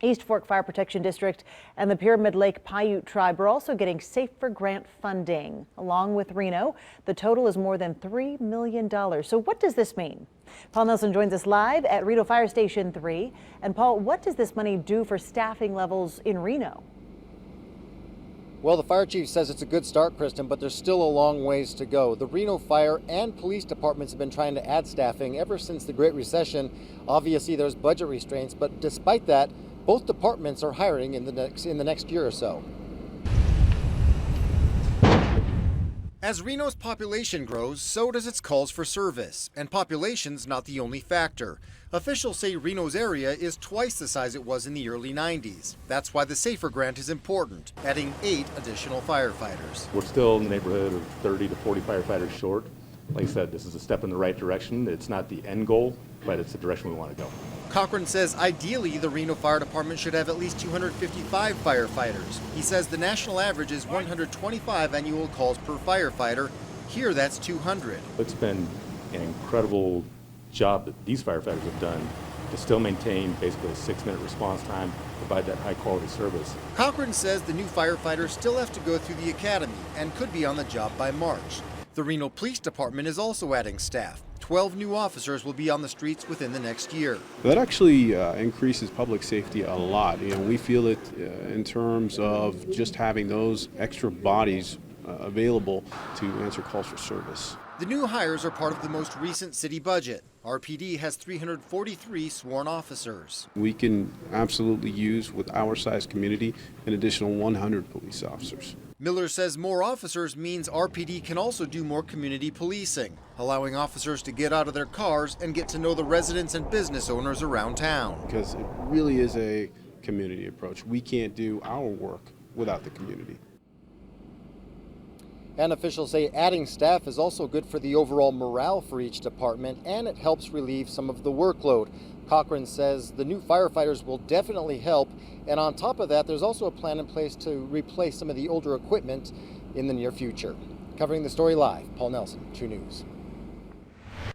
East Fork Fire Protection District and the Pyramid Lake Paiute Tribe are also getting Safer grant funding. Along with Reno, the total is more than $3 million. So what does this mean? Paul Nelson joins us live at Reno Fire Station 3. And Paul, what does this money do for staffing levels in Reno? Well, the fire chief says it's a good start, Kristen, but there's still a long ways to go. The Reno Fire and police departments have been trying to add staffing ever since the Great Recession. Obviously, there's budget restraints, but despite that, both departments are hiring in the next year or so. As Reno's population grows, so does its calls for service. And population's not the only factor. Officials say Reno's area is twice the size it was in the early 90s. That's why the Safer grant is important, adding 8 additional firefighters. We're still in the neighborhood of 30 to 40 firefighters short. Like I said, this is a step in the right direction. It's not the end goal, but it's the direction we want to go. Cochran says ideally the Reno Fire Department should have at least 255 firefighters. He says the national average is 125 annual calls per firefighter. Here that's 200. It's been an incredible job that these firefighters have done to still maintain basically a 6-minute response time, provide that high quality service. Cochran says the new firefighters still have to go through the academy and could be on the job by March. The Reno Police Department is also adding staff. 12 new officers will be on the streets within the next year. That actually increases public safety a lot. We feel it in terms of just having those extra bodies available to answer calls for service. The new hires are part of the most recent city budget. RPD has 343 sworn officers. We can absolutely use, with our size community, an additional 100 police officers. Miller says more officers means RPD can also do more community policing, allowing officers to get out of their cars and get to know the residents and business owners around town. Because it really is a community approach. We can't do our work without the community. And officials say adding staff is also good for the overall morale for each department, and it helps relieve some of the workload. Cochran says the new firefighters will definitely help, and on top of that, there's also a plan in place to replace some of the older equipment in the near future. Covering the story live, Paul Nelson, True News.